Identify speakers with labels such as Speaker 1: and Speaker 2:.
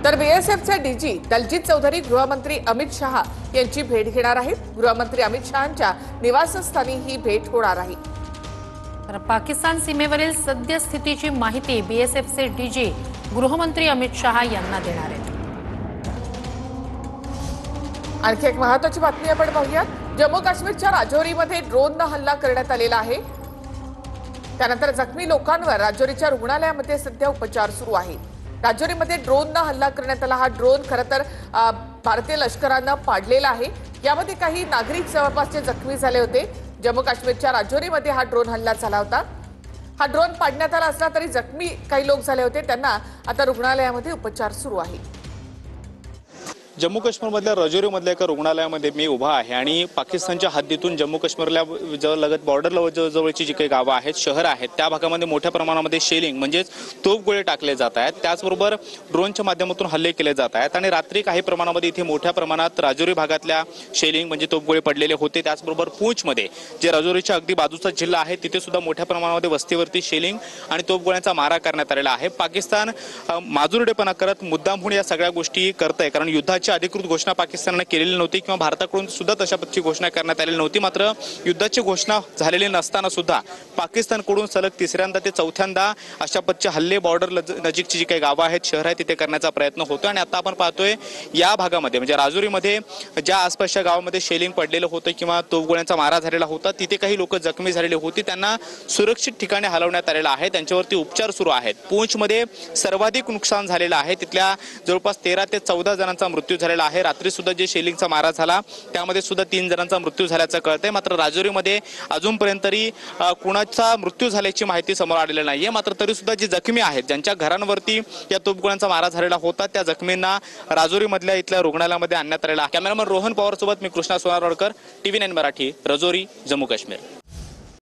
Speaker 1: तर बीएसएफचे डीजी दलजीत चौधरी गृहमंत्री अमित शहा यांची भेट घेणार आहेत। गृहमंत्री अमित शहांच्या निवासस्थानी ही भेट होणार आहे।
Speaker 2: तर पाकिस्तान सीमेवरील सद्यस्थितीची माहिती बीएसएफचे डीजी गृहमंत्री अमित शहा यांना देणार आहेत।
Speaker 1: आणखी एक महत्त्वाची बातमी आपण पाहूया। जम्मू काश्मीरच्या राजौरीमध्ये ड्रोनने हल्ला करण्यात आलेला आहे। त्यानंतर जखमी लोकांवर राजौरीच्या रुग्णालयामध्ये सध्या उपचार सुरू आहेत। राजौरीमध्ये ड्रोनने हल्ला करण्यात आला। हा ड्रोन खरंतर भारतीय लष्कराने पाडलेला आहे। यामध्ये काही नागरिक जवळपासचे जखमी झाले होते। जम्मू काश्मीरच्या राजौरीमध्ये हा ड्रोन हल्ला झाला होता। हा ड्रोन पाडण्यात आला असला तरी जखमी काही लोक झाले होते, त्यांना आता रुग्णालयामध्ये उपचार सुरू आहेत।
Speaker 3: जम्मू काश्मीरमधल्या राजौरीमधल्या एका रुग्णालयामध्ये मी उभा आहे आणि पाकिस्तानच्या हद्दीतून जम्मू काश्मीरला लगत बॉर्डरला जवळची जी काही गावं आहेत, शहर आहेत, त्या भागामध्ये मोठ्या प्रमाणामध्ये शेलिंग म्हणजेच तोफगोळे टाकले जात आहेत। त्याचबरोबर ड्रोनच्या माध्यमातून हल्ले केले जात आहेत आणि रात्री काही प्रमाणामध्ये इथे मोठ्या प्रमाणात राजौरी भागातल्या शेलिंग म्हणजे तोफगोळे पडलेले होते। त्याचबरोबर पूंछमध्ये जे राजौरीच्या अगदी बाजूचा जिल्हा आहे तिथे सुद्धा मोठ्या प्रमाणामध्ये वस्तीवरती शेलिंग आणि तोफगोळ्यांचा मारा करण्यात आलेला आहे। पाकिस्तान माजुरडेपणा करत मुद्दामहून या सगळ्या गोष्टी करतंय, कारण युद्धाची अधिकृत घोषणा पाकिस्तानने केलेली नव्हती किंवा भारताकडून सुद्धा तशा पद्धतीची घोषणा करण्यात आलेली नव्हती। मात्र युद्धाची घोषणा झालेली नसताना सुद्धा पाकिस्तानकडून सलग तिसऱ्यांदा ते चौथ्यांदा अशा पद्धतीचे हल्ले बॉर्डर नजीकची जी काही गावं आहेत, शहर आहेत, तिथे करण्याचा प्रयत्न होतो। आणि आता आपण पाहतोय या भागामध्ये म्हणजे राजौरीमध्ये ज्या आसपासच्या गावामध्ये शेलिंग पडलेलं होतं किंवा तोफगोळ्यांचा मारा झालेला होता, तिथे काही लोक जखमी झालेले होते, त्यांना सुरक्षित ठिकाणी हलवण्यात आलेलं आहे। त्यांच्यावरती उपचार सुरू आहेत। पूंछमध्ये सर्वाधिक नुकसान झालेलं आहे। तिथल्या जवळपास 13 ते 14 जणांचा मृत्यू झालेला आहे। रात्री सुद्धा जे शेलिंगचा मारा झाला त्यामध्ये सुद्धा 3 जणांचा मृत्यू झाल्याचं कळतंय। मात्र राजौरीमध्ये अजूनपर्यंत तरी कुणाचा मृत्यू झाल्याची माहिती समोर आलेली नाहीये। मात्र तरी सुद्धा जे जखमी आहेत, ज्यांच्या घरांवरती या तोफगोळ्यांचा मारा झालेला होता, त्या जखमींना राजौरीमधल्या इथल्या रुग्णालयामध्ये आणण्यात आलेला आहे। कॅमेरामन रोहन पवार सोबत मी कृष्णा सोनारवाडकर, TV9 मराठी, राजौरी, जम्मू काश्मीर।